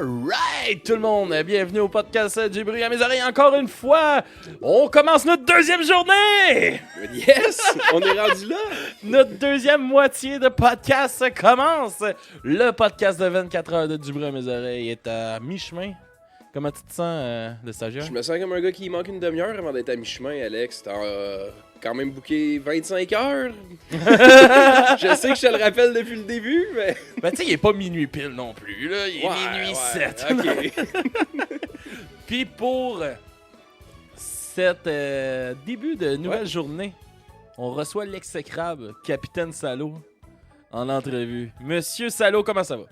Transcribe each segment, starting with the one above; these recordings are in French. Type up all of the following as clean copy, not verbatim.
Alright tout le monde, bienvenue au podcast du bruit à mes oreilles encore une fois. On commence notre deuxième journée. Yes, on est rendu là. Notre deuxième moitié de podcast commence. Le podcast de 24 heures de du bruit à mes oreilles est à mi-chemin. Comment tu te sens, le stagiaire? Je me sens comme un gars qui manque une demi-heure avant d'être à mi-chemin, Alex. T'as quand même booké 25 heures. Je sais que je te le rappelle depuis le début, mais... Ben tu sais, il est pas minuit pile non plus, là. Il est minuit 7. OK. Puis pour cette début de nouvelle journée, on reçoit l'exécrable Capitaine Salo en entrevue. Monsieur Salo, comment ça va?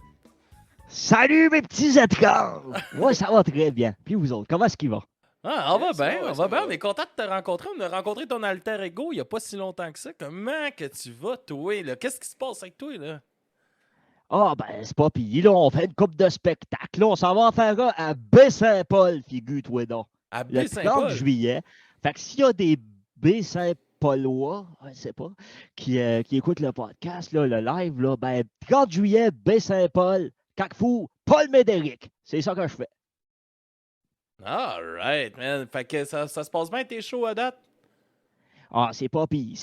Salut mes petits Edgar! Moi, ça va très bien. Puis vous autres, comment est-ce qu'il va? Ah, on va Ça bien, va, on ça va bien. va. On est content de te rencontrer. On a rencontré ton alter ego il n'y a pas si longtemps que ça. Comment que tu vas, toi, là? Qu'est-ce qui se passe avec toi, là? Ah, ben, c'est pas pire, là. On fait une coupe de spectacle. Là, on s'en va en faire un à Baie-Saint-Paul, figure-toi donc. À Le 30 Baie-Saint-Paul? juillet. Fait que s'il y a des Baie-Saint-Paulois, je sais pas, qui écoutent le podcast, là, le live, là, ben, 30 juillet, Baie-Saint-Paul, Carrefour, Paul Médéric. C'est ça que je fais. Alright, man. Fait que ça se passe bien tes shows à date? Ah, c'est pas pire,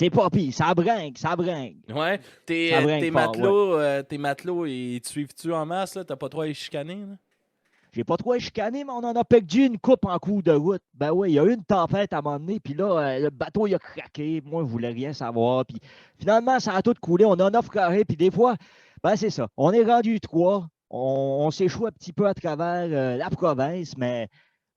ça brinque, ça brinque. Ouais. Tes Ça brinque fort, tes matelots, ils te suivent-tu en masse, là? T'as pas trop à les chicaner, là? J'ai pas trop chicané, mais on en a perdu une coupe en cours de route. Ben oui, il y a eu une tempête à un moment donné, puis là, le bateau, il a craqué. Moi, je voulais rien savoir. Puis finalement, ça a tout coulé. On en a carré, puis des fois, ben c'est ça. On est rendu trois. On s'échoue un petit peu à travers la province, mais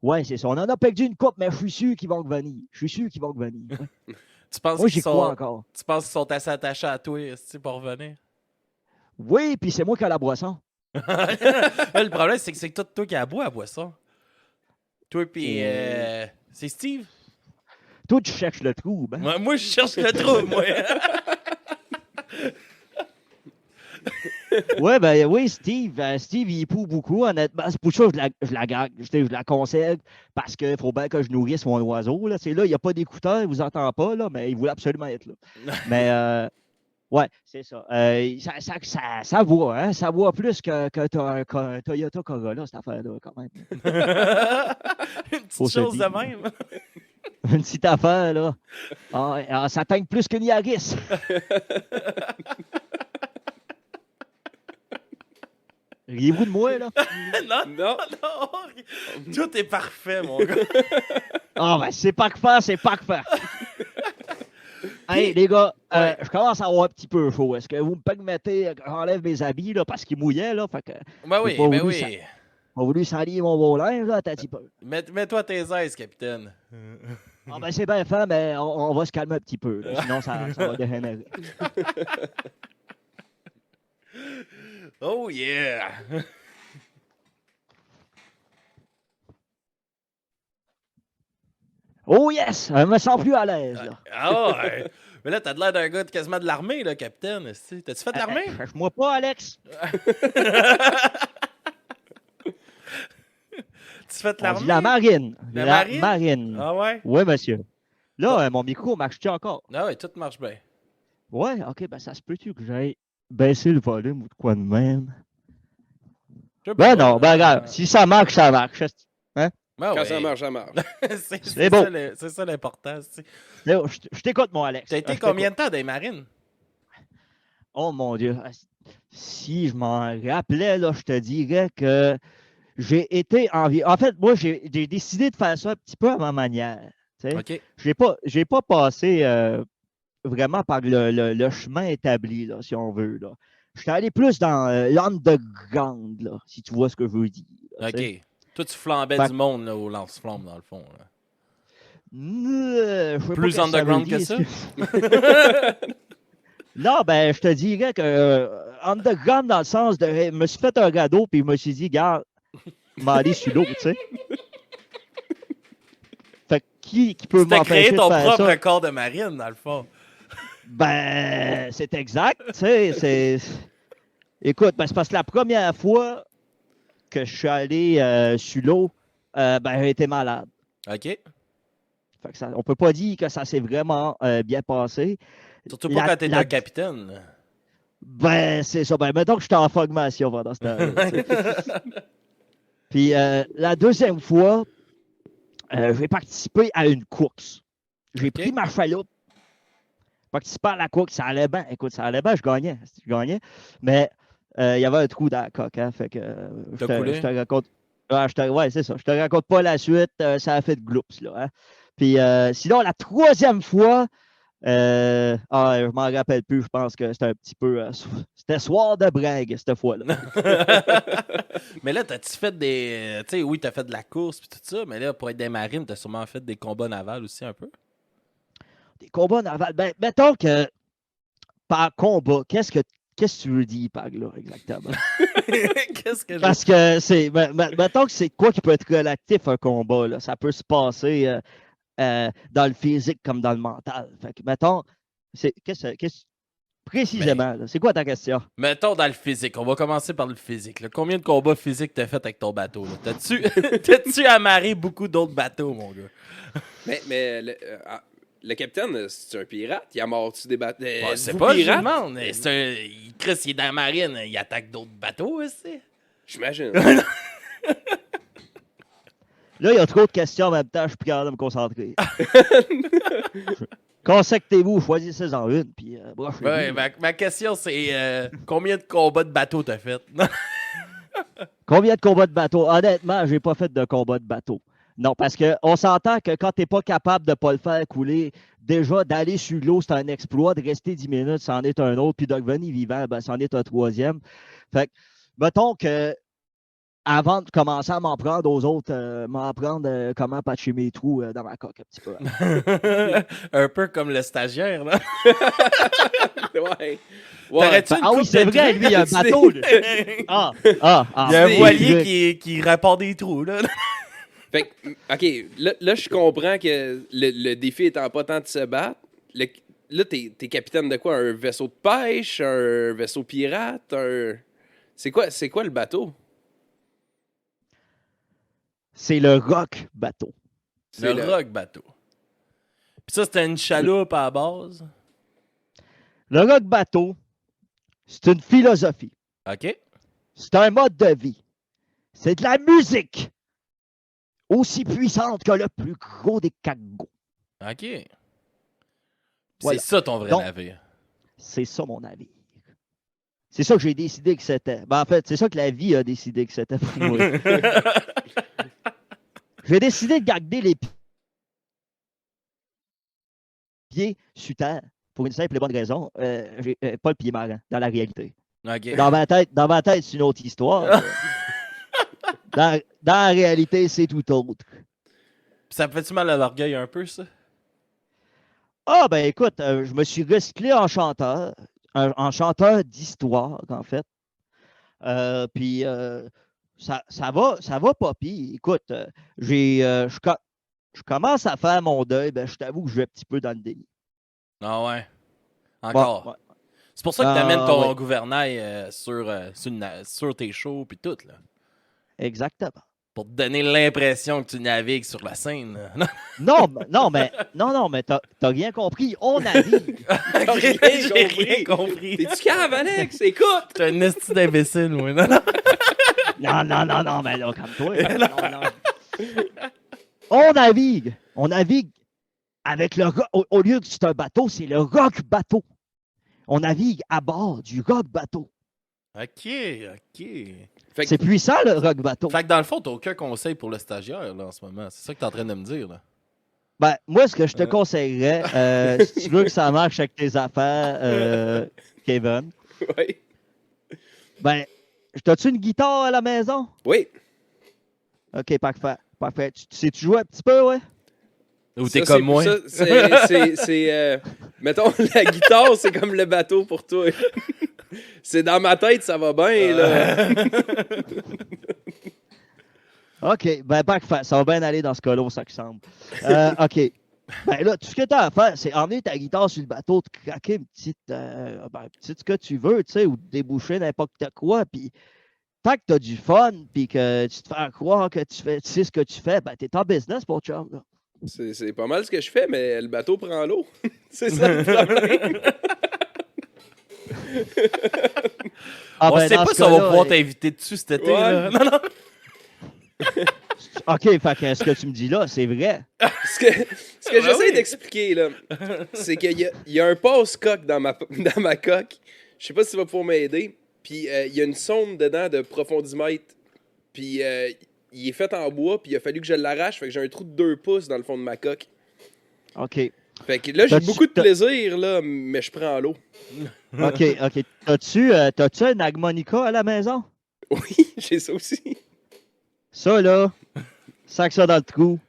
ouais, c'est ça. On en a perdu une coupe, mais je suis sûr qu'ils vont revenir. Je suis sûr qu'ils vont revenir. Ouais. Tu penses Moi, qu'ils j'y crois sont... encore. Tu penses qu'ils sont assez attachés à toi, c'est pour revenir? Oui, puis c'est moi qui ai la boisson. Le problème, c'est que c'est toi qui as bois à boisson. Toi, puis c'est Steve? Toi, tu cherches le trou, ben. Moi, je cherche le trou, moi. Ouais, ben oui, Steve, Steve, il poue beaucoup, honnêtement. C'est pour ça que je la conserve, parce qu'il faut bien que je nourrisse mon oiseau. Là, là il n'y a pas d'écouteur, il ne vous entend pas, là, mais il voulait absolument être là. Mais, ouais, c'est ça. Ça vaut, hein? Ça vaut plus qu'un Toyota Corolla, cette affaire-là, quand même. Une petite Faut se chose de dire. même. Une petite affaire, là. Ah, ça tangue plus qu'une Yaris. Riez-vous de moi, là? Non. Tout est parfait, mon gars. Ah, ben, c'est parfait, c'est parfait. Hey, les gars, Ouais. je commence à avoir un petit peu chaud. Est-ce que vous me permettez que j'enlève mes habits, là, parce qu'ils mouillaient, là? Fait que Ben oui, J'ai pas ben voulu oui. j'ai voulu salir mon beau linge, là, un petit peu. Mets-toi tes aises, capitaine. Ah, ben, c'est bien fait, mais on va se calmer un petit peu, là, sinon ça va dégénérer. Oh yeah! Oh, yes! Je me sens plus à l'aise, là. Ah ouais! Mais là, t'as l'air d'un gars quasiment de l'armée, là, capitaine. T'as-tu fait de l'armée? Cherche-moi pas, Alex. Tu fais de On dit l'armée? la marine. La La marine? marine. Ah ouais? Oui, monsieur. Là, mon micro marche-tu encore? Ah ouais, tout marche bien. Ouais, OK, ben ça se peut-tu que j'aille baisser le volume ou de quoi de même? Je sais Ben pas. non, ben regarde, si ça marche, ça marche. Ben Quand ouais. ça marche, ça marche. c'est beau. c'est ça l'important. tu sais. Là, je t'écoute, mon Alex. T'as été Je combien t'écoute. de temps dans les marines? Oh mon Dieu. Si je m'en rappelais, là, je te dirais que j'ai été environ. En fait, moi, j'ai décidé de faire ça un petit peu à ma manière. Tu sais. OK. J'ai pas passé vraiment par le chemin établi, là, si on veut. Là. Je suis allé plus dans l'underground, là, si tu vois ce que je veux dire. là, tu sais. OK. Toi, tu flambais Fait- du monde là, au lance-flamme, dans le fond. Là. Je sais pas Plus qu'est-ce que ça underground veut que dire. Non, ben, je te dirais que underground dans le sens de. Je me suis fait un radeau, puis je me suis dit, gars, je vais aller sur l'eau, tu sais. Fait que qui peut Tu t'es m'empêcher créé de ton faire propre ça? corps de marine, dans le fond. Ben, c'est exact, tu sais. Écoute, ben, c'est parce que la première fois que je suis allé sur l'eau, ben, j'ai été malade. OK. Fait que ça, on peut pas dire que ça s'est vraiment bien passé. Surtout pas quand t'es un capitaine. là. Ben, c'est ça. Ben, mettons que j'étais en formation pendant ce temps-là. tu sais. Puis la deuxième fois, j'ai participé à une course. J'ai pris ma chaloupe, participé à la course, ça allait bien. Écoute, ça allait bien, je gagnais. Mais il y avait un trou dans la coque, hein, fait que je te raconte. Ouais, c'est ça. Je te raconte pas la suite, ça a fait de gloops, là. Hein. Puis sinon, la troisième fois, je m'en rappelle plus, je pense que c'était un petit peu. C'était soir de brag, cette fois-là. Mais là, t'as-tu fait des. Tu sais, oui, t'as fait de la course et tout ça, mais là, pour être des marines, t'as sûrement fait des combats navals aussi un peu. Des combats navals. Ben, mettons que par combat, qu'est-ce que tu veux dire par là, exactement? Parce que c'est. Mettons que c'est quoi qui peut être relatif à un combat, là. Ça peut se passer dans le physique comme dans le mental. Fait que, mettons, précisément, c'est quoi ta question? Mettons dans le physique. On va commencer par le physique. Là. Combien de combats physiques t'as fait avec ton bateau? T'as-tu amarré beaucoup d'autres bateaux, mon gars? Mais le capitaine, c'est un pirate? Il a mordu des bateaux? C'est pas pirate? Chris, il est dans la marine. Il attaque d'autres bateaux aussi. J'imagine. Là, il y a trop de questions en même temps. Je suis plus capable de me concentrer. Consactez-vous, choisissez-en une. Puis, ma question, c'est combien de combats de bateau t'as fait? Combien de combats de bateau? Honnêtement, j'ai pas fait de combat de bateau. Non, parce qu'on s'entend que quand tu n'es pas capable de ne pas le faire couler, déjà, d'aller sur l'eau, c'est un exploit. De rester 10 minutes, c'en est un autre. Puis de revenir vivant, c'en est un troisième. Fait que, mettons que avant de commencer à m'en prendre aux autres, m'en prendre comment patcher mes trous dans ma coque un petit peu. Un peu comme le stagiaire, là. Ouais. Oui, c'est vrai, lui, il y a un bateau. Il y a un voilier qui répare des trous, là. Fait que, OK, là, je comprends que le défi étant pas tant de se battre, là, t'es capitaine de quoi? Un vaisseau de pêche? Un vaisseau pirate? C'est quoi le bateau? C'est le rock bateau. Le rock bateau. Puis ça, c'était une chaloupe à la base? Le rock bateau, c'est une philosophie. OK. C'est un mode de vie. C'est de la musique. Aussi puissante que le plus gros des cargos. OK. Voilà. C'est ça ton vrai navire. C'est ça mon navire. C'est ça que j'ai décidé que c'était. Ben, en fait, c'est ça que la vie a décidé que c'était pour moi. J'ai décidé de garder les pieds sur terre pour une simple et bonne raison. J'ai pas le pied marin dans la réalité. Okay. Dans ma tête, c'est une autre histoire. Dans la réalité, c'est tout autre. Ça me fait-tu mal à l'orgueil un peu, ça? Ah, ben écoute, je me suis recyclé en chanteur d'histoire, en fait. Puis ça va pas pire. Écoute, je commence à faire mon deuil. Ben, je t'avoue que je vais un petit peu dans le déni. Ah ouais? Encore? Bon, ouais. C'est pour ça que tu amènes ton gouvernail sur tes shows puis tout, là. Exactement. Pour te donner l'impression que tu navigues sur la Seine. Non, mais t'as rien compris. On navigue. J'ai rien compris. T'es-tu cave, Alex? Écoute! T'es un esti d'imbécile, moi. Non, mais là, calme-toi. Non. On navigue. On navigue avec le rock. Au lieu que c'est un bateau, c'est le rock bateau. On navigue à bord du rock bateau. OK. C'est puissant, le rock bateau. Fait que dans le fond, t'as aucun conseil pour le stagiaire, là, en ce moment. C'est ça que t'es en train de me dire, là. Ben, moi, ce que je te conseillerais, si tu veux que ça marche avec tes affaires, Kevin. Oui. Ben, t'as-tu une guitare à la maison? Oui. OK, parfait. Tu sais-tu jouer un petit peu, ouais? Ou t'es comme moi? Mettons, la guitare, c'est comme le bateau pour toi. C'est dans ma tête, ça va bien, là. OK, ben parfait. Ça va bien aller dans ce cas-là, ça qui semble. OK. Ben là, tout ce que tu as à faire, c'est emmener ta guitare sur le bateau, te craquer une petite ce que tu veux, tu sais, ou déboucher n'importe quoi, puis tant que tu as du fun, puis que tu te fais croire que tu sais ce que tu fais, ben t'es en business, pour chum, là. C'est pas mal ce que je fais, mais le bateau prend l'eau. C'est ça le problème. On sait pas si on va pouvoir t'inviter dessus cet été. Ouais. Là. Non. OK, fait que ce que tu me dis là, c'est vrai. Ce que j'essaie d'expliquer, là, c'est qu'il y a un passe-coque dans ma coque. Je sais pas si tu vas pouvoir m'aider. Puis il y a une sonde dedans de profondimètre. Puis il est fait en bois, puis il a fallu que je l'arrache. Fait que j'ai un trou de 2 pouces dans le fond de ma coque. OK. Fait que là, j'ai beaucoup de plaisir, là, mais je prends l'eau. OK. T'as-tu un harmonica à la maison? Oui, j'ai ça aussi. Ça, là, sac ça dans le trou.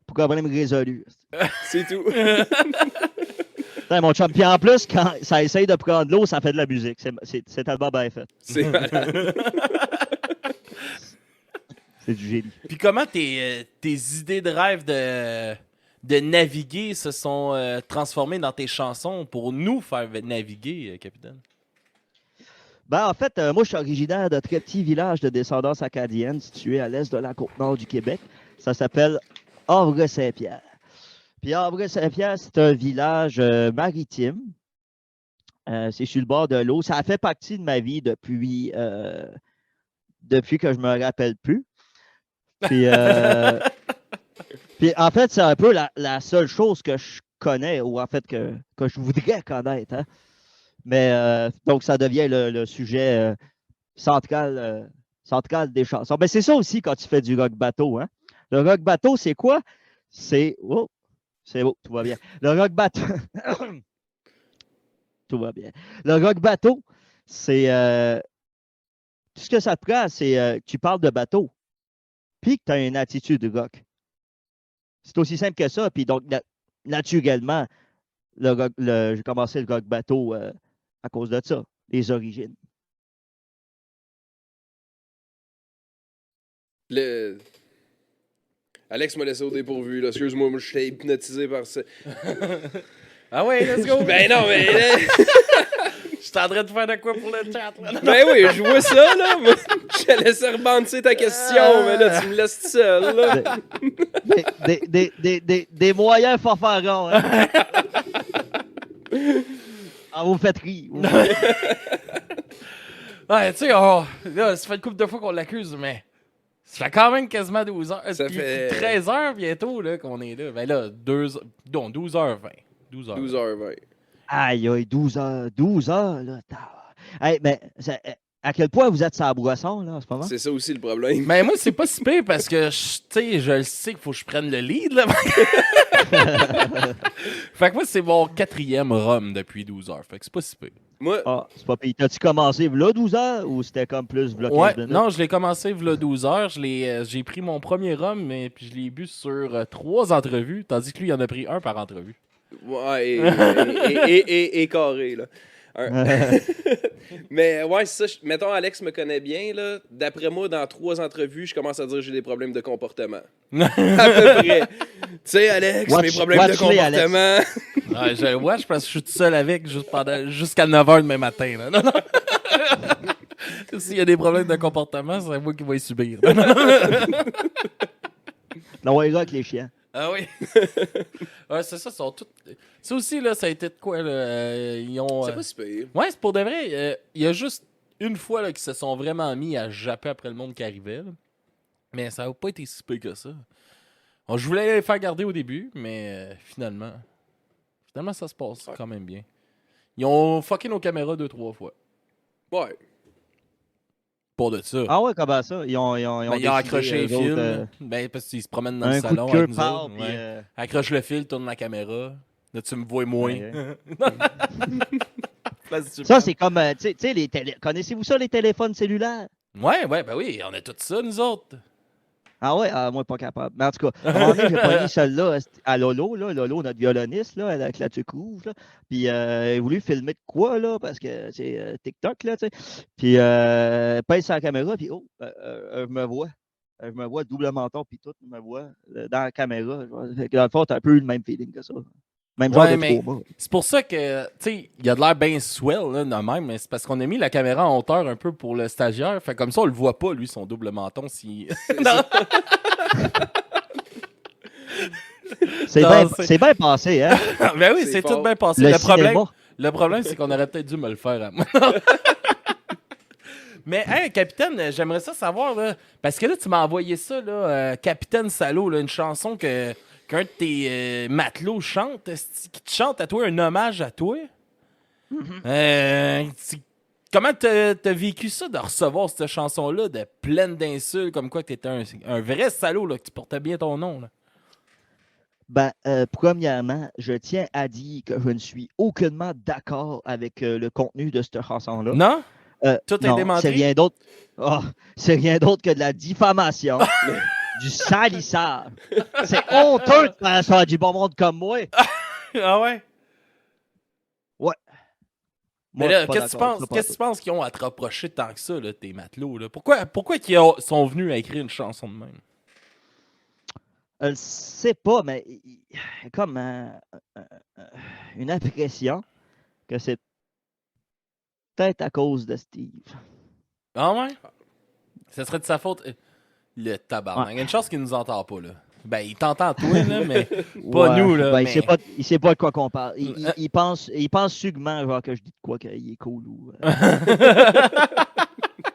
Pour problème résolu. C'est tout. Putain, mon chum. Puis en plus, quand ça essaye de prendre l'eau, ça fait de la musique. C'est tellement bien fait. C'est malade. C'est du génie. Puis comment tes idées de rêve de naviguer se sont transformées dans tes chansons pour nous faire naviguer, capitaine? Ben, en fait, moi, je suis originaire d'un très petit village de descendance acadienne situé à l'est de la Côte-Nord du Québec. Ça s'appelle Havre-Saint-Pierre. Puis Havre-Saint-Pierre, c'est un village maritime. C'est sur le bord de l'eau. Ça a fait partie de ma vie depuis que je me rappelle plus. Puis, puis en fait, c'est un peu la seule chose que je connais, ou en fait que je voudrais connaître. Hein? Mais donc, ça devient le sujet central des chansons. Mais c'est ça aussi quand tu fais du rock bateau. Hein? Le rock bateau, c'est quoi? C'est. Oh, c'est beau, tout va bien. Le rock bateau. Tout va bien. Le rock bateau, c'est. Tout ce que ça te prend, c'est tu parles de bateau, puis que tu as une attitude rock. C'est aussi simple que ça. Puis donc, naturellement, j'ai commencé le rock bateau à cause de ça, les origines. Alex m'a laissé au dépourvu, là. Excuse-moi, moi, j'étais hypnotisé par ça. Ah ouais, let's go! Ben non, mais là... Je suis en train de faire de quoi pour le chat, là? Ben oui, je vois ça, là. Moi, je te laisse rebanter ta question, mais là, tu me laisses seul, là. Des moyens fanfarons, hein? Ah, vous me faites rire. Ouais, tu sais, là, ça fait une couple de fois qu'on l'accuse, mais ça fait quand même quasiment 12 heures. Ça Puis fait 13 heures bientôt là, qu'on est là. Ben là, 12h20. 12h20. Aïe, aïe, 12 heures, là. Hey, mais à quel point vous êtes sur la boisson, là, en ce moment? C'est ça aussi le problème. Mais moi, c'est pas si pire parce que, tu sais, je le sais qu'il faut que je prenne le lead, là. Fait que moi, c'est mon 4e rhum depuis 12 heures. Fait que c'est pas si pire. Moi, Ah, c'est pas pire. T'as-tu commencé là 12 heures ou c'était comme plus v'là 15 Ouais, minutes? non, je l'ai commencé v'là 12 heures. J'ai pris mon premier rhum, mais puis je l'ai bu sur 3 entrevues, tandis que lui, il en a pris un par entrevue. ouais, et carré, là. Mais ouais, c'est ça. Mettons, Alex me connaît bien, là. D'après moi, dans 3 entrevues, je commence à dire que j'ai des problèmes de comportement. À peu près. Tu sais, Alex, mes problèmes de comportement. Ouais, je watch parce que je suis tout seul avec jusqu'à 9h demain matin. Là. Non. S'il y a des problèmes de comportement, c'est moi qui vais les subir. Non, ouais, avec les chiens. Ah oui. Ouais, c'est ça, sont toutes. Ça aussi, là, ça a été de quoi, là? Ils ont. C'est pas si pire. Ouais, c'est pour de vrai. Il y a juste une fois là, qu'ils se sont vraiment mis à japper après le monde qui arrivait. Là. Mais ça n'a pas été si pire que ça. Bon, je voulais les faire garder au début, mais finalement, ça se passe quand même bien. Ils ont fucké nos caméras 2-3 fois. Ouais. Pas de ça. Ah ouais, comment ça? Ils ont accroché les fils. Ben, parce qu'ils se promènent dans le salon avec nous autres. Ouais. Accroche le fil, tourne la caméra. Là, tu me vois moins. Ça, c'est comme, tu sais, connaissez-vous ça, les téléphones cellulaires? Ouais, ben oui, on a tout ça, nous autres. Ah ouais, moi, pas capable. Mais en tout cas, à un moment donné, j'ai pogné celle-là à Lolo, notre violoniste, là, avec la tuque rouge, là. Puis, il a voulu filmer de quoi, là, parce que c'est TikTok, là, tu sais. Puis, pèse sur la caméra, puis je me vois. Je me vois double menton, puis tout, je me vois dans la caméra. Fait que dans le fond, t'as un peu eu le même feeling que ça. Même genre de trauma. C'est pour ça que, tu sais, il a de l'air bien swell, là, de même, mais c'est parce qu'on a mis la caméra en hauteur un peu pour le stagiaire. Fait comme ça, on le voit pas, lui, son double menton. Si... c'est bien passé, hein? Ben oui, c'est tout bien passé. Le problème, c'est qu'on aurait peut-être dû me le faire à moi. Mais, hein, capitaine, j'aimerais ça savoir, là, parce que là, tu m'as envoyé ça, là, Capitaine Salaud, là, une chanson qu'un de tes matelots chante, qui te chante à toi, un hommage à toi. Comment t'as vécu ça de recevoir cette chanson-là, de pleine d'insultes, comme quoi que t'étais un vrai salaud, là, que tu portais bien ton nom, là? Ben, premièrement, je tiens à dire que je ne suis aucunement d'accord avec le contenu de cette chanson-là. Non? Tout est Non, démenti? c'est rien d'autre. C'est rien d'autre que de la diffamation, du salissage. C'est honteux de faire ça à du bon monde comme moi. Ah ouais? Ouais. Mais Moi, là, je suis pas qu'est-ce que tu d'accord, penses? pas Qu'est-ce que tu penses qu'ils ont à te reprocher tant que ça, là, tes matelots, là? Pourquoi sont venus à écrire une chanson de même? Je ne sais pas, mais il y a comme une impression que c'est peut-être à cause de Steve. Ah ouais? Ça serait de sa faute? Le tabarnak. Il y a une chance qu'il nous entend pas, là. Ben, il t'entend toi, là, mais pas Ouais, nous, là. ben, mais... il sait pas de quoi qu'on parle. Il pense sûrement genre, que je dis de quoi qu'il est cool. Ou,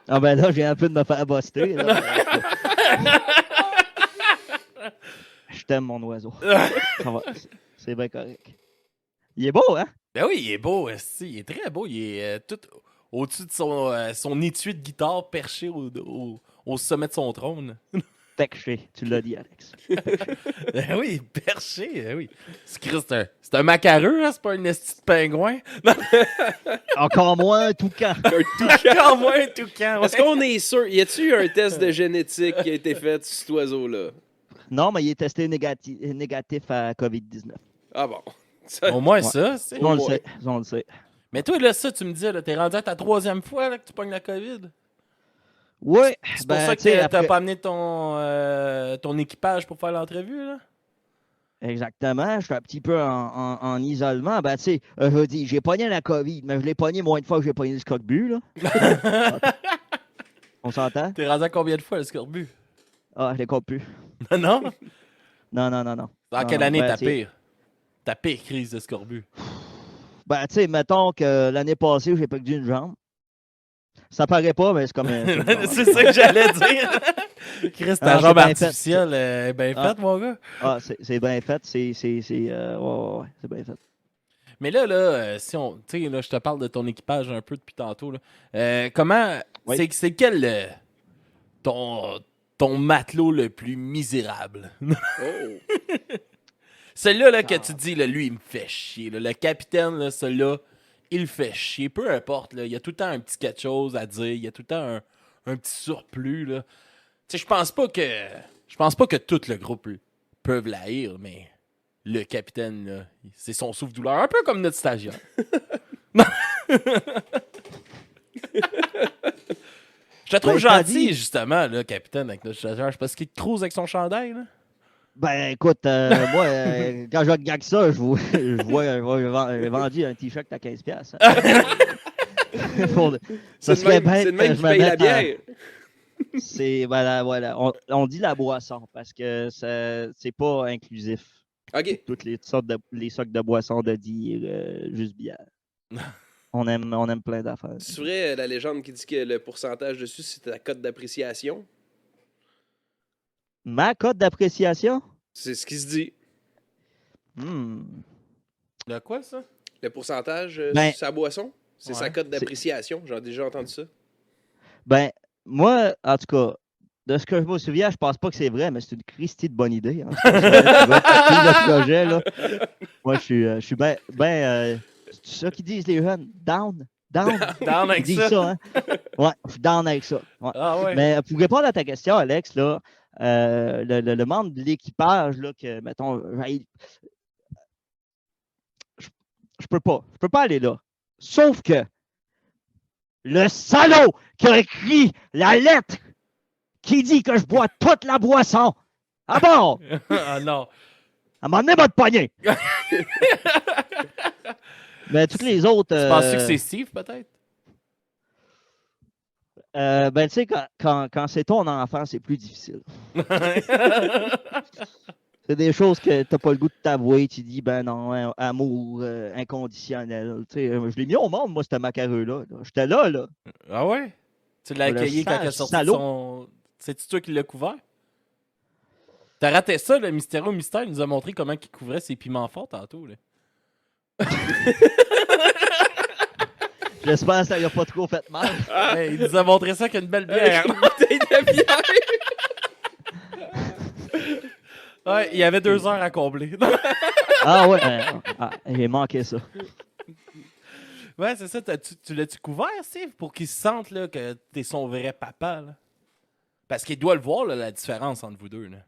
Ah ben là, j'ai un peu de me faire buster. Là. Je t'aime, mon oiseau. Ça va, c'est bien correct. Il est beau, hein? Ben oui, il est beau, esti. Il est très beau. Il est tout au-dessus de son étui de guitare perché au sommet de son trône. Perché, tu l'as dit, Alex. Ben oui, perché, ben oui. C'est un macareux, hein? C'est pas un esti de pingouin. Non, Encore moins un toucan. encore moins un toucan. Est-ce qu'on est sûr? Y a-tu un test de génétique qui a été fait sur cet oiseau-là? Non, mais il est testé négatif à COVID-19. Ah bon. Au moins Ouais. ça, c'est. On le sait, on le sait. Mais toi, là, ça, tu me disais, là, t'es rendu à ta 3e fois là, que tu pognes la COVID. Oui, C'est pour ça que t'as pas amené ton équipage pour faire l'entrevue, là? Exactement, je suis un petit peu en isolement. Ben, tu sais, je veux dire, j'ai pogné la COVID, mais je l'ai pogné moins de fois que j'ai pogné le scorbut, là. On s'entend? T'es rendu à combien de fois le scorbut? Ah, je les compte plus. Non? Non. Dans Non, quelle année ben, ta pire? Ta pire crise de scorbut? Ben, tu sais, mettons que l'année passée, j'ai perdu une jambe. Ça paraît pas, mais c'est comme... C'est ça que j'allais dire. Chris, ta jambe c'est bien fait. artificielle est bien faite, mon gars. Ah, c'est bien fait. Ouais, c'est bien fait. Mais là, si on, tu sais, là, je te parle de ton équipage un peu depuis tantôt. Là. Comment, Oui. c'est quel ton matelot le plus misérable? Oh. Celui-là là, que tu dis, là, lui, il me fait chier. Là. Le capitaine, là, celui-là, il fait chier. Peu importe, là, il y a tout le temps un petit quelque chose à dire. Il y a tout le temps un petit surplus. Là. Tu sais, je pense pas que tout le groupe peuvent l'haïr, mais le capitaine, là, c'est son souffle-douleur. Un peu comme notre stagiaire. Je te trouve Ben, t'as gentil, dit- justement, là, capitaine, avec notre stagiaire. Parce qu'il te crouse avec son chandail, là. Ben, écoute, moi, quand je regarde ça, je vois j'ai vendu un T-shirt à 15$. C'est le même qui paye la bière. Voilà. On dit la boisson parce que c'est pas inclusif. OK. Toutes les sortes les sortes de boissons de dire juste bière. On aime plein d'affaires. C'est vrai, la légende qui dit que le pourcentage dessus, c'est ta cote d'appréciation? Ma cote d'appréciation? C'est ce qui se dit. De quoi, ça? Le pourcentage Ben, sur sa boisson, c'est sa ouais. cote d'appréciation. J'ai déjà entendu ça. Ben, moi, en tout cas, de ce que je me souviens, je pense pas que c'est vrai, mais c'est une Christie de bonne idée. Hein. Le projet, là. Moi, je suis bien. C'est ça qu'ils disent les jeunes? Down? Down Ils avec disent ça? hein? Ouais, je suis down avec ça. Ouais. Ah ouais. Mais pour répondre à ta question, Alex, là, le membre de l'équipage, là, que, mettons, je peux pas aller là. Sauf que le salaud qui a écrit la lettre qui dit que je bois toute la boisson. Ah bon? Ah non. À un moment donné, va te pogner. Mais toutes les autres. Tu penses que c'est Steve, peut-être? Ben, tu sais, quand c'est ton enfant, c'est plus difficile. C'est des choses que tu n'as pas le goût de t'avouer. Tu dis, ben non, amour inconditionnel. Tu sais, je l'ai mis au monde, moi, ce macareux-là. J'étais là. Ah ouais? Tu l'as Le accueilli quand il a sale sorti salaud. son... C'est-tu toi qui l'as couvert? T'as raté ça, le Mystérieux Mystère. Il nous a montré comment il couvrait ses piments forts tantôt. Là. J'espère que ça lui a pas trop fait mal. Hey, il nous a montré ça qu'une belle bière. Une bouteille de bière. Ouais, il y avait 2 heures à combler. Ah ouais, j'ai manqué ça. Ouais, c'est ça. Tu l'as-tu couvert, Steve, pour qu'il se sente là, que t'es son vrai papa? Là? Parce qu'il doit le voir, là, la différence entre vous deux. Là.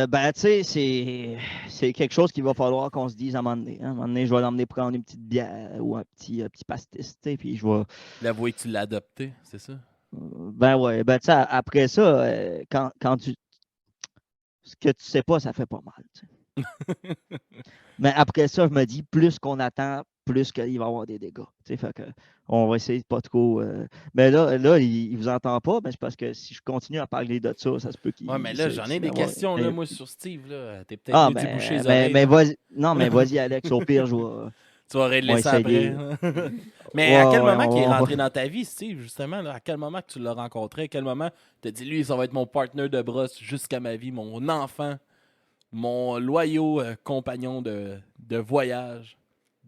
Ben, tu sais, c'est quelque chose qu'il va falloir qu'on se dise à un moment donné. Hein. À un moment donné, je vais l'emmener prendre une petite bière ou un petit pastis, tu sais, puis je vais... L'avouer que tu l'as adopté, c'est ça? Ben ouais, ben tu sais, après ça, quand tu... Ce que tu sais pas, ça fait pas mal, tu sais. Mais après ça, je me dis, plus qu'on attend, plus qu'il va y avoir des dégâts. Tu sais, fait que on va essayer de pas trop... Mais là, il vous entend pas, mais c'est parce que si je continue à parler de ça, ça se peut qu'il... Ouais, mais là, j'en ai des questions, là, moi, sur Steve. Là. T'es peut-être mieux d'y boucher les oreilles. mais vas-y, non, mais vas-y, Alex, au pire, je vais... Tu vas régler Ouais, ça essayer. après. Mais à quel Ouais, moment on qu'il est va- rentré dans ta vie, Steve, justement? Là, à quel moment que tu l'as rencontré? À quel moment tu as dit, lui, ça va être mon partner de brosse jusqu'à ma vie, mon enfant, mon loyal compagnon de voyage,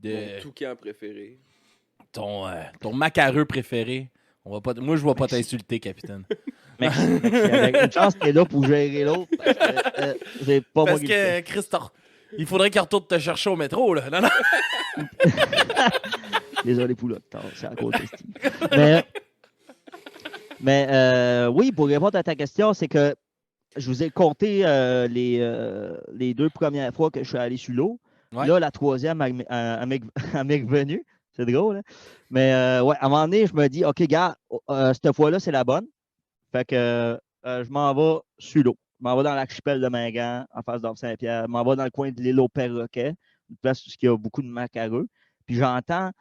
Mon toucan préféré. ton macareux préféré. On va pas, moi, je vais pas t'insulter, capitaine. Merci. Avec une chance que t'es là pour gérer l'autre. Parce que c'est pas moi Parce qui le fais. que, Christophe, il faudrait qu'il retourne te chercher au métro, là. Non, non. Désolé pour le retard, c'est à cause de Steve. Mais oui, pour répondre à ta question, c'est que je vous ai compté les 2 premières fois que je suis allé sur l'eau. Ouais. Là, la troisième, elle m'est revenue. C'est drôle, hein? Mais ouais, à un moment donné, je me dis, OK, gars, cette fois-là, c'est la bonne. Fait que je m'en vais sur l'eau. Je m'en vais dans l'archipel de Mingan, en face d'Orbe-Saint-Pierre. Je m'en vais dans le coin de l'île au Perroquet, une place où il y a beaucoup de macareux. Puis j'entends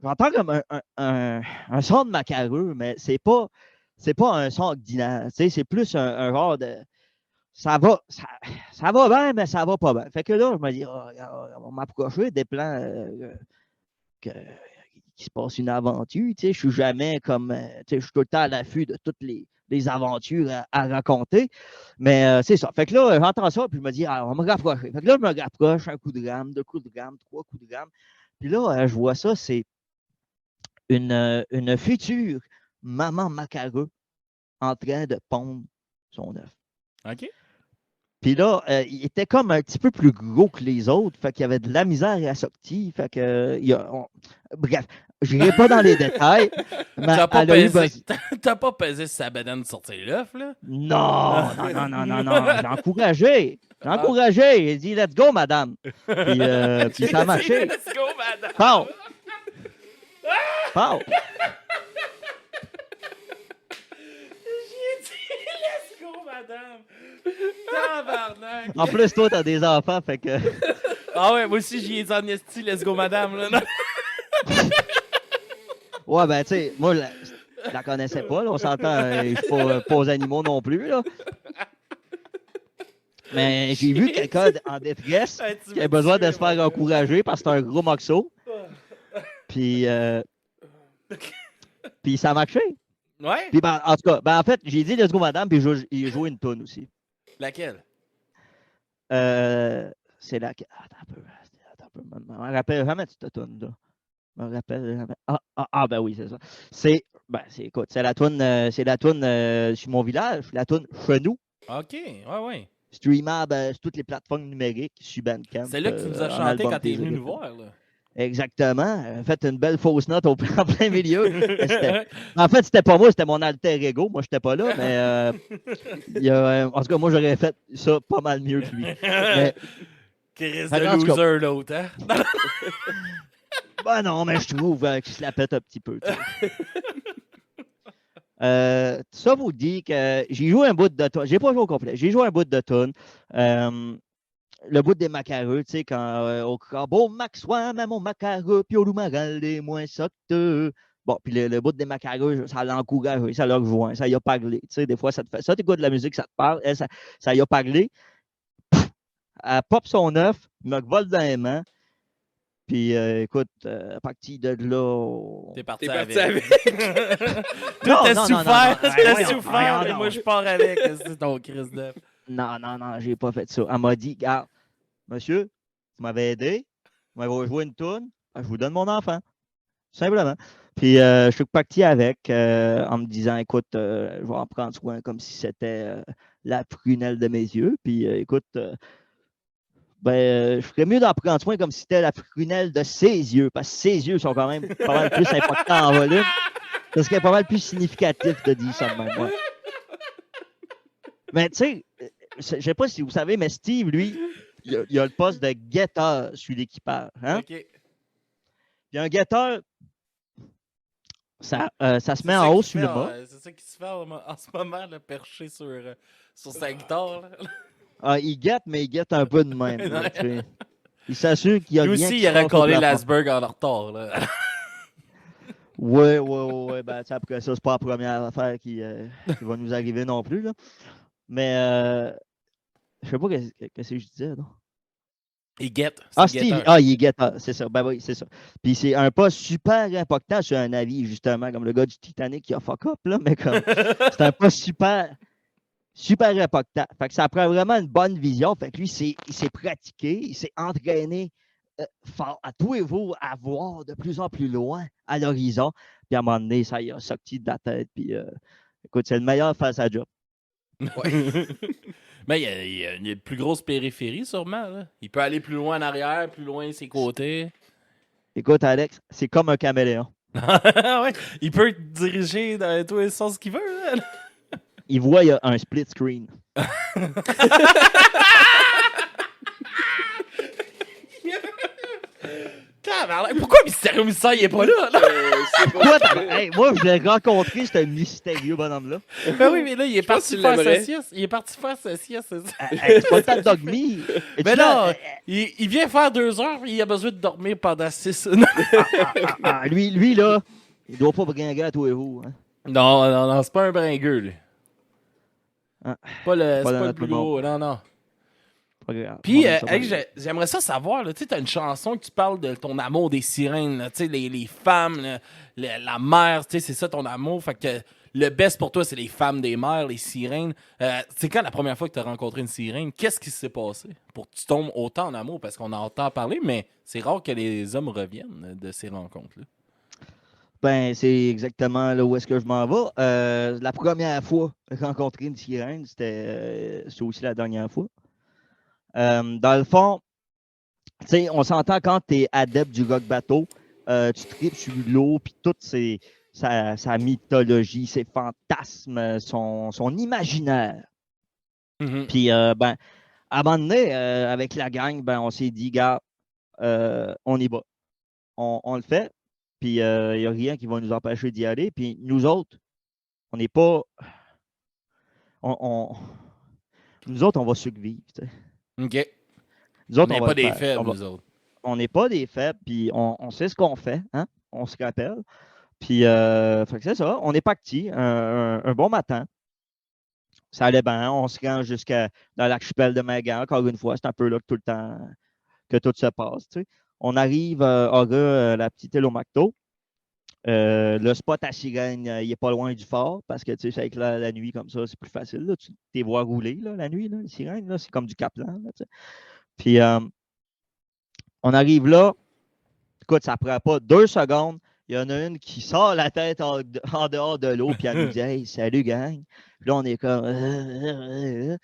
comme un son de macareux, mais c'est pas un son ordinaire. Tu sais, c'est plus un genre de... Ça va bien, mais ça va pas bien. Fait que là, je me dis, on va m'approcher des plans qu'il se passe une aventure. Tu sais, je suis jamais comme... tu sais, je suis tout le temps à l'affût de toutes les aventures à raconter. Mais c'est ça. Fait que là, j'entends ça, puis je me dis, on va me rapprocher. Fait que là, je me rapproche, 1 coup de rame, 2 coups de rame, 3 coups de rame. Puis là, je vois ça, c'est une future maman macareux en train de pondre son œuf. OK. Puis là, il était comme un petit peu plus gros que les autres, fait qu'il y avait de la misère à sortir. Fait que, bref, je n'irai pas dans les détails. Mais T'as pas, elle a eu pesé, t'as pas pesé sur sa bedaine de sortir l'œuf, là? Non. J'ai encouragé. J'ai dit, let's go, madame. Puis ça a marché. Let's go, madame! Pow! Pow! J'ai dit, let's go, madame! Tabarnak! En plus, toi, t'as des enfants, fait que... Ah ouais, moi aussi, j'y ai dit en esti, let's go, madame, là. Non. Ouais, ben, tu sais, moi, je la connaissais pas, là, on s'entend, je suis pas aux animaux non plus, là. Mais j'ai vu quelqu'un en détresse qui a besoin de se faire encourager parce que c'est un gros moxo. Puis ça a marché. Ouais? Puis en tout cas, en fait, j'ai dit let's go madame, puis j'ai joué une toune aussi. Laquelle? C'est laquelle? Attends un peu. Je me rappelle jamais de cette toune-là. Je me rappelle jamais. Ben oui, c'est ça. Écoute, c'est la toune sur mon village, la toune Chenou. OK, ouais. Streamable sur toutes les plateformes numériques, sur Bandcamp. C'est là que tu nous as chanté quand t'es venu nous voir, là. Exactement. Faites une belle fausse note en plein milieu. En fait, c'était pas moi, c'était mon alter ego. Moi, j'étais pas là, mais en tout cas, moi, j'aurais fait ça pas mal mieux que lui. Mais, Chris de loser, l'autre, hein? Ben non, mais je trouve qu'il se la pète un petit peu. Ça vous dit que j'ai joué un bout de tonne. J'ai pas joué au complet. J'ai joué un bout de tonne. Le bout des macareux, tu sais, quand au crabo, Maxois, même mon macareux, puis au loumaral, des moins socteux. Bon, puis le bout des macareux, ça l'encourage, ça leur rejoint, ça y a parlé. Tu sais, des fois, ça te fait ça, t'écoutes de la musique, ça te parle, elle, ça y a parlé. Elle pop son œuf, me vole dans les mains. Puis écoute, à partir de là... T'es parti T'es avec. parti avec. Toi, t'as Non, souffert. non, T'as voyons, souffert, voyons et donc. moi, je pars avec. C'est ton Chris de. Non, j'ai pas fait ça. Elle m'a dit, regarde, monsieur, vous m'avez aidé, vous m'avez joué une toune, je vous donne mon enfant. Simplement. Puis je suis parti avec en me disant, écoute, je vais en prendre soin comme si c'était la prunelle de mes yeux. Puis écoute, je ferais mieux d'en prendre soin comme si c'était la prunelle de ses yeux, parce que ses yeux sont quand même pas mal plus importants en volume. Ce serait pas mal plus significatif de dire ça de même. Ouais. Mais tu sais, je sais pas si vous savez, mais Steve, lui, il a le poste de guetteur sur l'équipage. Hein? Ok. Puis un guetteur, ça se C'est met ça en haut qui sur fait, le mât. C'est ça qui se fait en ce moment, là, perché sur sa guitare. Là. Ah, il guette, mais il guette un peu de même. Là, Ouais. tu sais. Il s'assure qu'il y a Lui rien aussi, qui il se aurait passe au collé plafond. l'Asberg en retard. Là. Ouais. Ben, tu sais, après ça, c'est pas la première affaire qui va nous arriver non plus. Là. Mais je sais pas qu'est-ce que je disais. Non? Il guette. Ah, C'est Steve, guetteur. il est guetteur, c'est ça. Ben oui, c'est ça. Puis c'est un pas super important sur un navire, justement, comme le gars du Titanic qui a fuck up, là, mais comme c'est un pas super important. Fait que ça prend vraiment une bonne vision. Fait que lui, il s'est pratiqué, il s'est entraîné fort à tous les jours à voir de plus en plus loin à l'horizon. Puis à un moment donné, ça y a sorti de la tête. Puis écoute, c'est le meilleur faire sa job. Mais il y a une plus grosse périphérie, sûrement. Là. Il peut aller plus loin en arrière, plus loin ses côtés. Écoute, Alex, c'est comme un caméléon. Ouais, il peut te diriger dans tous les sens qu'il veut. Là. Il voit, il y a un split screen. Pourquoi Mystérieux Mystère, il est pas là? là? C'est pas- Quoi, hey, moi, je l'ai rencontré, ce mystérieux bonhomme-là. Ben oui, mais là, il est Je pense parti que tu faire sa l'aimerais. sieste. Il est parti faire sa sieste, c'est ça. Hey, c'est pas le temps de dogme. Mais non, il vient faire 2 heures, puis il a besoin de dormir pendant 6. Lui, là, il doit pas bringuer à tous les jours. Hein. Non, c'est pas un bringueux, lui. Ah, C'est dans pas le notre plus monde. gros, non. Pas grave. Puis, On aime ça hey, pareil. j'aimerais ça savoir, tu sais, t'as une chanson que tu parles de ton amour des sirènes, tu sais, les femmes, la mer, tu sais, c'est ça ton amour. Fait que le best pour toi, c'est les femmes des mers, les sirènes. C'est quand la première fois que tu as rencontré une sirène? Qu'est-ce qui s'est passé pour que tu tombes autant en amour? Parce qu'on en entend parler, mais c'est rare que les hommes reviennent de ces rencontres-là. Ben, c'est exactement là où est-ce que je m'en vais. La première fois que j'ai rencontré une sirène, c'est aussi la dernière fois. Dans le fond, tu sais, on s'entend quand tu es adepte du rock bateau, tu tripes sur l'eau, puis toute sa mythologie, ses fantasmes, son imaginaire. Mhm. Puis, ben, à un moment donné, avec la gang, ben, on s'est dit, gars, on y va. On le fait, puis il n'y a rien qui va nous empêcher d'y aller. Puis nous autres, on n'est pas. Nous autres, on va survivre. Tu sais. OK. Nous autres, Mais on va pas le des faire. faibles, nous autres. On n'est pas des faibles, puis on sait ce qu'on fait. Hein? On se rappelle. Puis, fait que c'est ça. On est parti un bon matin. Ça allait bien. On se rend jusqu'à dans l'archipel de Magan. Encore une fois, c'est un peu là que tout le temps que tout se passe. Tu sais. On arrive à la petite île au Macto. Le spot à sirène, il n'est pas loin du fort parce que tu sais, avec la nuit comme ça, c'est plus facile. Là. Tu les vois rouler là, la nuit, là, les sirènes, là, c'est comme du Caplan. Là, tu sais. Puis on arrive là, écoute, ça prend pas 2 secondes. Il y en a une qui sort la tête en dehors de l'eau, puis elle nous dit Hey, salut gang. Puis là, on est comme Tu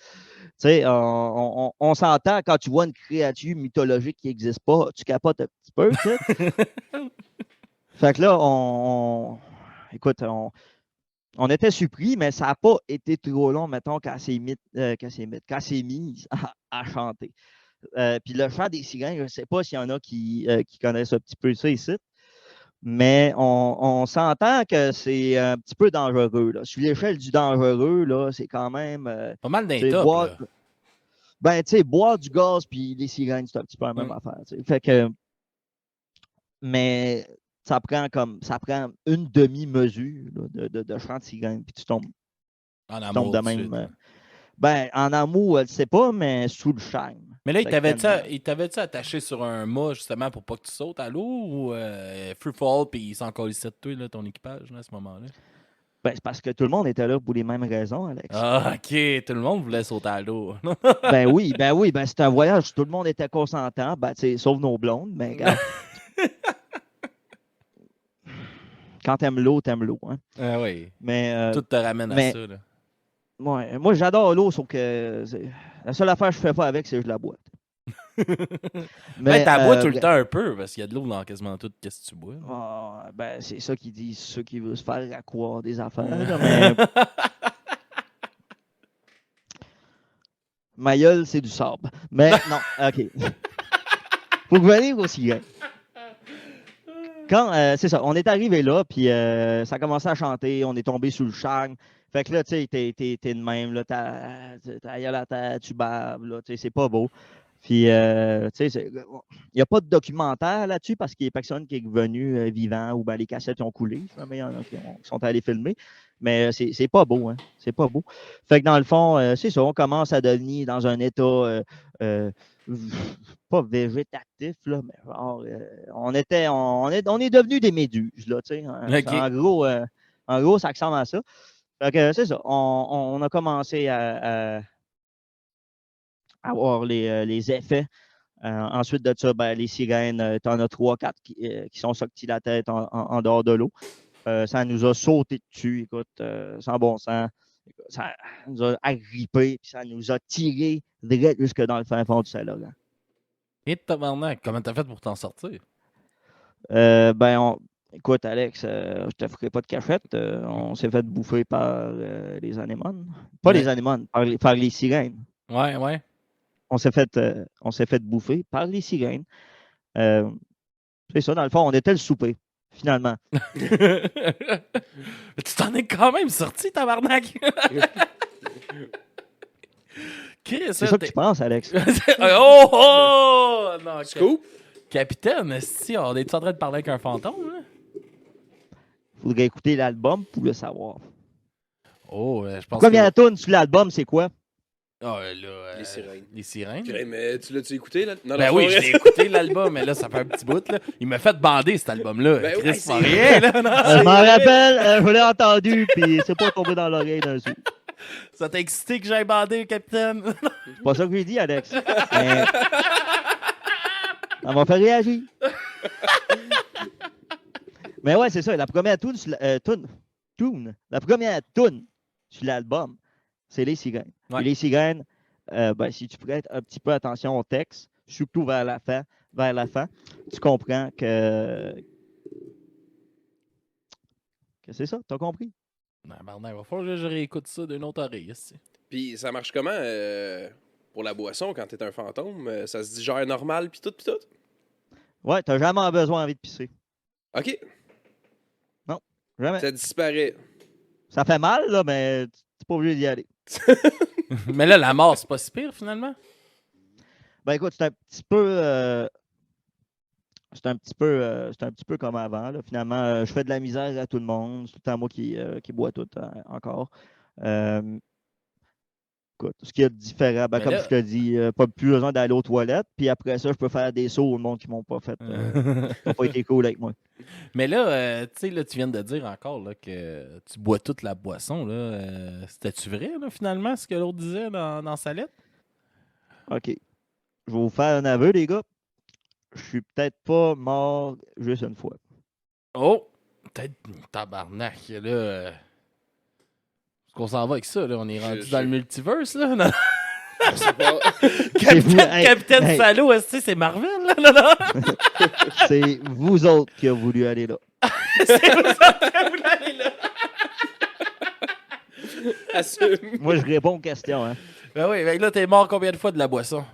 sais, on s'entend quand tu vois une créature mythologique qui n'existe pas, tu capotes un petit peu, tu sais. Fait que là, écoute, on était surpris, mais ça n'a pas été trop long, mettons, quand c'est mise à chanter. Puis le chant des sirènes, je ne sais pas s'il y en a qui connaissent un petit peu ça ici, mais on s'entend que c'est un petit peu dangereux. Là. Sur l'échelle du dangereux, là, c'est quand même. Pas mal d'un tu sais, top, boire, là. ben, tu sais, boire du gaz puis les sirènes, c'est un petit peu la même affaire. Tu sais. Fait que. Mais ça prend une demi-mesure là, de chant de sirène, puis tu tombes En amour, de tout de même. suite. Ben, en amour, elle ne sait pas, mais sous le charme. Mais là, Fait il t'avait-tu attaché sur un mât justement pour pas que tu sautes à l'eau ou free fall puis il s'en colissait de toi, là, ton équipage, là, à ce moment-là? Ben, c'est parce que tout le monde était là pour les mêmes raisons, Alex. Ah, ok, tout le monde voulait sauter à l'eau. Ben, c'est un voyage, tout le monde était consentant, ben, tu sais, sauf nos blondes, mais regarde, quand t'aimes l'eau, hein. Ah oui, Mais, tout te ramène à mais ça. Là. ouais, moi, j'adore l'eau, sauf que la seule affaire que je fais pas avec, c'est que je la bois. Ben, Mais, t'as bois tout le temps un peu parce qu'il y a de l'eau dans quasiment tout. Qu'est-ce que tu bois? ben, c'est ça qu'ils disent, ceux qui veulent se faire accroire des affaires. Là, mais ma gueule, c'est du sable. Mais non, OK. Faut revenir au cigare. Quand, c'est ça, on est arrivé là, puis ça a commencé à chanter, on est tombé sous le charme. Fait que là, tu sais, t'es de même, là, t'as gueule à tête, tu baves, là, tu sais, c'est pas beau. Puis, tu sais, il n'y a pas de documentaire là-dessus parce qu'il n'y a personne qui est revenu vivant ou ben, les cassettes ont coulé. Mais il y en a qui sont allés filmer. Mais c'est pas beau, hein. C'est pas beau. Fait que dans le fond, c'est ça, on commence à devenir dans un état pas végétatif, là, mais genre, on est devenus des méduses, là, tu sais. Ok. En gros, ça ressemble à ça. Fait que c'est ça. On a commencé à avoir les effets. Ensuite de ça, ben, les sirènes, tu en as 3-4 qui sont sortis la tête en dehors de l'eau. Ça nous a sauté dessus, écoute, sans bon sens. Ça nous a agrippés, puis ça nous a tirés direct jusque dans le fin fond du Saint-Laurent. Et tabarnak, comment t'as fait pour t'en sortir? Ben, écoute, Alex, je te ferai pas de cachette. On s'est fait bouffer par les anémones. Pas Ouais. les anémones, par les sirènes. Ouais, ouais. On s'est fait bouffer par les sirènes. C'est ça, dans le fond, on était le souper, finalement. Tu t'en es quand même sorti, tabarnak! Chris, C'est ça que tu penses, Alex. oh, oh! Non, Scoop? Capitaine, si on est en train de parler avec un fantôme, là? Faudrait écouter l'album pour le savoir. Oh, je pense Première tune sur l'album, c'est quoi? Ah, là, Les sirènes. Les sirènes? Okay, mais tu l'as-tu écouté, là? Non, Ben non, oui, c'est j'ai pas vrai. écouté l'album, mais là, ça fait un petit bout, là. Il m'a fait bander, cet album-là. Ben Chris, oui, c'est pas c'est rien, là. Non? Je m'en rappelle, je l'ai entendu, puis c'est pas tombé dans l'oreille d'un sou. Ça t'a excité que j'aille bander, capitaine? C'est pas ça que j'ai dit, Alex. Mais... ça m'a fait réagir. Mais ouais, c'est ça. La première tune sur l'album, c'est les sirènes. Ouais. Et les sirènes, ben, si tu prêtes un petit peu attention au texte, surtout vers la fin, tu comprends que c'est ça, t'as compris? Non, Bernard, il va falloir que je réécoute ça d'une autre oreille, ici. Puis ça marche comment pour la boisson quand t'es un fantôme? Ça se digère normal pis tout? Ouais, t'as jamais besoin envie de pisser. OK. Jamais. Ça disparaît. Ça fait mal, là, mais t'es pas obligé d'y aller. Mais là, la mort, c'est pas si pire, finalement? Ben écoute, c'est un petit peu. C'est un petit peu comme avant. Là. Finalement, je fais de la misère à tout le monde. C'est tout le temps moi qui bois tout encore. Écoute, ce qu'il y a de différent, ben, Mais comme là- je te dis, pas plus besoin d'aller aux toilettes. Puis après ça, je peux faire des sauts au monde qui m'ont pas fait. Qui n'ont pas été cool avec moi. Mais là, tu sais, là, tu viens de dire encore là, que tu bois toute la boisson. Là. C'était-tu vrai, là, finalement, ce que l'autre disait dans sa lettre? OK. Je vais vous faire un aveu, les gars. Je suis peut-être pas mort juste une fois. Oh! Peut-être tabarnak, là. Est-ce qu'on s'en va avec ça, là? On est rendu dans le multiverse, là? Non? Je sais pas. C'est vous, Capitaine hey, Salaud, est-ce que c'est Marvel, là? Non? c'est vous autres qui avez voulu aller là. C'est vous autres qui voulez aller là. Assume. Moi, je réponds aux questions. Hein. Ben oui, ben là, t'es mort combien de fois de la boisson?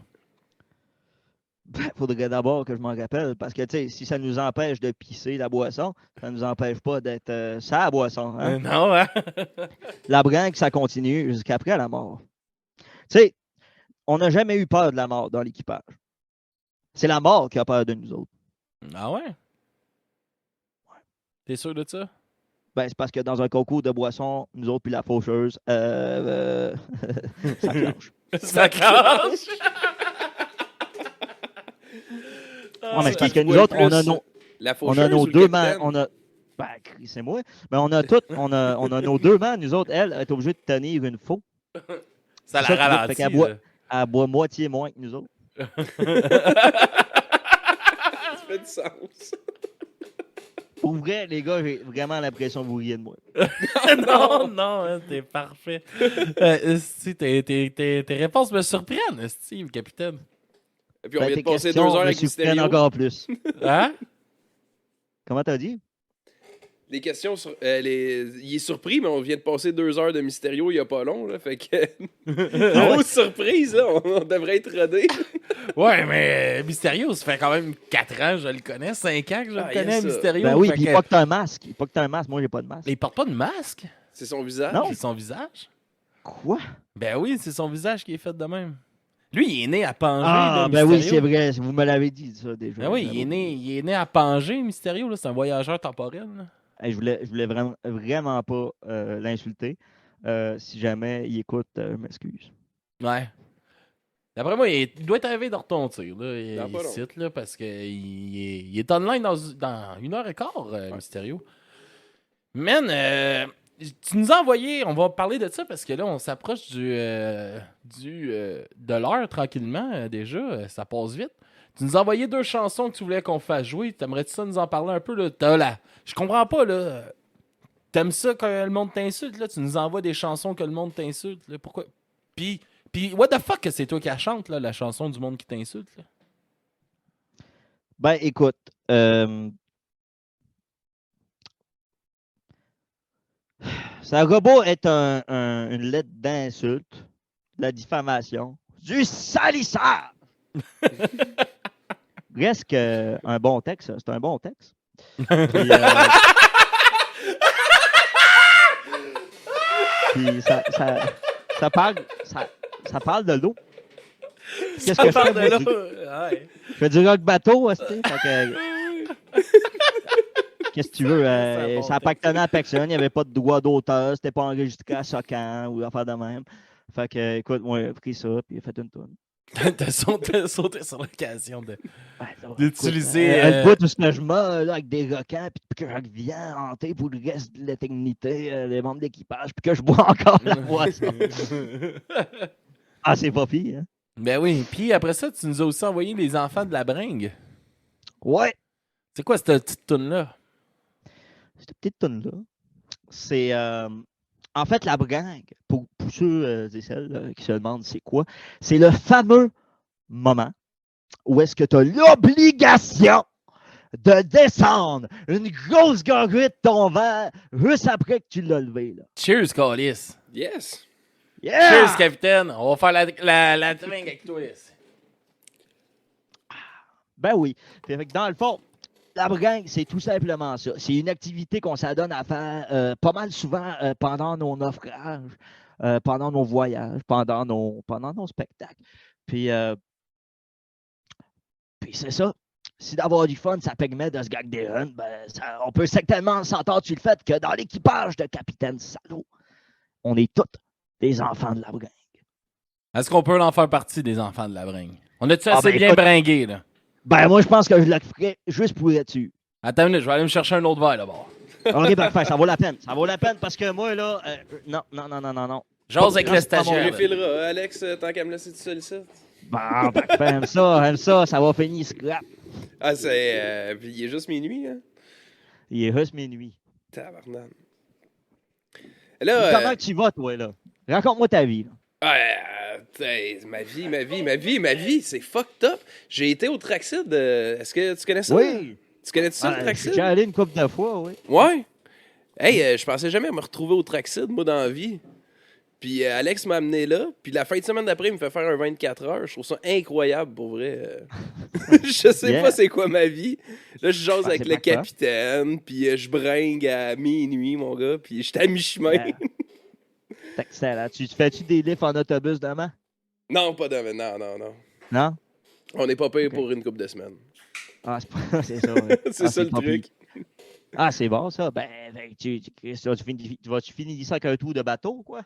Ben, faudrait d'abord que je m'en rappelle, parce que, tu sais, si ça nous empêche de pisser la boisson, ça ne nous empêche pas d'être ça la boisson. Hein? Non, hein? La branque, ça continue jusqu'après la mort. Tu sais, on n'a jamais eu peur de la mort dans l'équipage. C'est la mort qui a peur de nous autres. Ah ouais? T'es sûr de ça? Ben, c'est parce que dans un concours de boissons, nous autres puis la faucheuse, ça clenche. Ça clenche! Ouais, mais c'est parce qui que nous boit autres, le on a plus? nos, La on a faucheuse nos ou le deux mains. capitaine? Ben, c'est moi. Mais on a toutes, on a nos deux mains. Nous autres, elle est obligée de tenir une faux. Ça la C'est ça qui fait ralentit. qu'elle boit. Elle boit moitié moins que nous autres. Ça fait du sens. Pour vrai, les gars, j'ai vraiment l'impression que vous riez de moi. Non, non, hein, t'es parfait. Si, tes réponses me surprennent, Steve, capitaine. Et puis on vient de tes passer 2 questions heures me avec surprennent Mysterio. encore plus. Hein? Comment t'as dit? Les questions sur. Il est surpris, mais on vient de passer 2 heures de Mysterio il y a pas long, là. Fait que. Grosse surprise, là. On devrait être rodé. Ouais, mais Mysterio, ça fait quand même 4 ans que je le connais, 5 ans que je le Ah, connais, yes, ça. Mysterio. Ben oui, fait puis que- pas que t'as un masque. Pas que t'as un masque. Moi, j'ai pas de masque. Mais il porte pas de masque. C'est son visage. Non. C'est son visage. Quoi? Ben oui, c'est son visage qui est fait de même. Lui, il est né à Pangée. Ah, là, ben oui, Mysterio. c'est vrai. Vous me l'avez dit, ça, déjà. Ben oui, il est né à Pangée, Mysterio. là, C'est un voyageur temporel. là. Hey, je voulais vraiment pas l'insulter. Si jamais il écoute, je m'excuse. Ouais. D'après moi, il doit être arrivé de retontir. Là, Dans pas long. cite, là, parce qu'il il est online dans 1h15, Mysterio. Man, tu nous as envoyé, on va parler de ça parce que là, on s'approche de l'heure tranquillement déjà. Ça passe vite. Tu nous as envoyé 2 chansons que tu voulais qu'on fasse jouer. T'aimerais-tu ça nous en parler un peu? Là? Je comprends pas, là. T'aimes ça quand le monde t'insulte, là? Tu nous envoies des chansons que le monde t'insulte, là. Pourquoi? Puis, what the fuck que c'est toi qui la chante, là, la chanson du monde qui t'insulte, là? Ben, écoute, ça robot est une lettre d'insulte, de la diffamation, du salisseur. Reste que un bon texte, ça. C'est un bon texte. Puis, puis ça parle de l'eau. Qu'est-ce que je fais? Moi, Ouais. je fais du rock bateau, hostie. Qu'est-ce que tu veux? bon Ça appartenait à personne. Il n'y avait pas de droit d'auteur. C'était pas enregistré à Socan ou affaire de même. Fait que, écoute, moi, j'ai pris ça puis j'ai fait une tonne. T'as sauté sur l'occasion de... Ben, D'utiliser, le bout où ce que je meurs là, avec des requins puis que je reviens hanté pour le reste de l'éternité, les membres d'équipage, puis que je bois encore la boisson. Ah, c'est pas pire, hein? Ben oui. Puis après ça, tu nous as aussi envoyé Les Enfants de la Bringue. Ouais. C'est quoi cette petite toune-là? Cette petite toune-là, c'est en fait la bringue, pour ceux et celles qui se demandent c'est quoi, c'est le fameux moment où est-ce que tu as l'obligation de descendre une grosse gorgée de ton verre juste après que tu l'as levé. Là. Cheers, Calis. Yes. Yeah! Cheers, capitaine. On va faire la drink avec toi ici. Ben oui. Fait que dans le fond, la bringue, c'est tout simplement ça. C'est une activité qu'on s'adonne à faire pas mal souvent pendant nos naufrages, pendant nos voyages, pendant nos spectacles. Puis c'est ça. Si d'avoir du fun, ça permet de se gagner des runs, ben, on peut certainement s'entendre sur le fait que dans l'équipage de Capitaine Salaud, on est tous des enfants de la bringue. Est-ce qu'on peut en faire partie des Enfants de la Bringue? On a-tu Ah, assez ben, bien écoute- bringué, là? Ben, moi, je pense que je le ferais juste pour être dessus. Attends une minute, je vais aller me chercher un autre verre, là-bas. OK, parfait, ça vaut la peine. Ça vaut la peine parce que moi, là, non. J'ose avec le Non, Tu stagiaire. le là. fileras, Alex, tant qu'à me laisser tout seul ici. Bon, parfait, aime ça, ça va finir scrap. Ah, c'est. Puis il est juste minuit, hein. Il est juste minuit. Tabarnak. Là. Comment tu vas, toi, là? Raconte-moi ta vie. Là. Ma vie, c'est fucked up. J'ai été au Traxid. Est-ce que tu connais ça? Oui. Tu connais ça, le Je suis Traxid? déjà allé une couple de fois, oui. Ouais. Hey, je pensais jamais me retrouver au Traxid, moi, dans la vie. Puis Alex m'a amené là. Puis la fin de semaine d'après, il me fait faire un 24 heures. Je trouve ça incroyable, pour vrai. Je sais Yeah. pas c'est quoi ma vie. Là, je jase Ah, avec c'est le pas grave. capitaine. Puis je bringue à minuit, mon gars. Puis j'étais à mi-chemin. Yeah. C'est excellent. Tu fais-tu des lifts en autobus demain? Non, pas demain. Non. Non? On n'est pas payé Ok. pour une couple de semaines. Ah, c'est pas... c'est ça. Ouais. C'est Ah, ça le pas truc. pire. Ah, c'est bon, ça. Tu vas-tu finir ça avec un tour de bateau, quoi?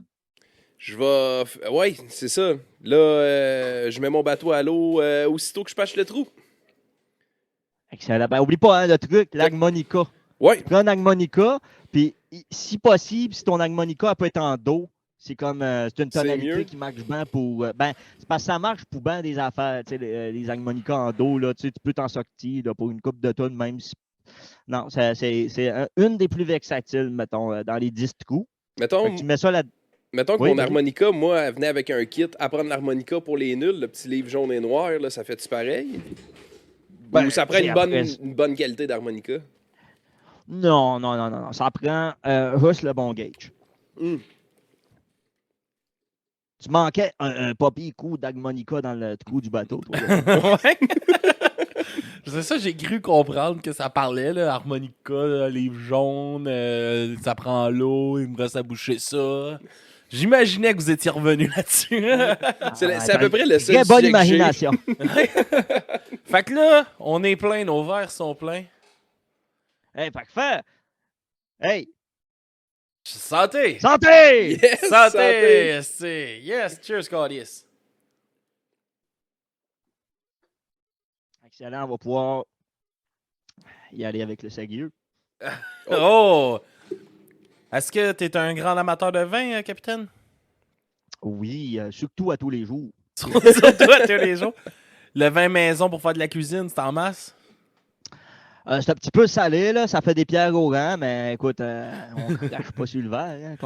Je vais. Ouais, c'est ça. Là, je mets mon bateau à l'eau aussitôt que je patche le trou. Excellent. Ben, oublie pas, hein, le truc, l'harmonica. Ouais, Tu prends un harmonica, puis si possible, si ton harmonica elle peut être en do, c'est comme c'est une C'est tonalité mieux. qui marche bien pour. C'est parce que ça marche pour bien des affaires, tu sais, les harmonicas en do, là, tu sais, tu peux t'en sortir là, pour une coupe de tonnes, même si. Non, c'est une des plus versatiles, mettons, dans les 10 trous. Fait mettons, que tu mets ça là. mettons que Oui, mon vas-y. harmonica, moi, elle venait avec un kit Apprendre l'harmonica pour les nuls, le petit livre jaune et noir, là, ça fait-tu pareil? Ou ça prend tu sais, après, une bonne qualité d'harmonica? non, non, non, non, non. Ça prend juste le bon gauge. Hum. Tu manquais un pas pire coup d'harmonica dans le trou du bateau, toi. Là. Ouais. C'est ça, j'ai cru comprendre que ça parlait, là, harmonica, là, livre jaune, ça prend l'eau, il me reste à boucher ça. J'imaginais que vous étiez revenu là-dessus. C'est à peu près le seul Très bonne sujet que j'ai. imagination. Fait que là, on est plein, nos verres sont pleins. Hey, parfait. Hey, Santé! santé! Yes, Santé! C'est... Yes, cheers, Claudius. Excellent, on va pouvoir y aller avec le sérieux. Oh! Est-ce que t'es un grand amateur de vin, capitaine? Oui, surtout à tous les jours. Surtout à tous les jours. Le vin maison pour faire de la cuisine, c'est en masse? C'est un petit peu salé, là, ça fait des pierres au rang, mais écoute, on crache pas sur le verre, hein,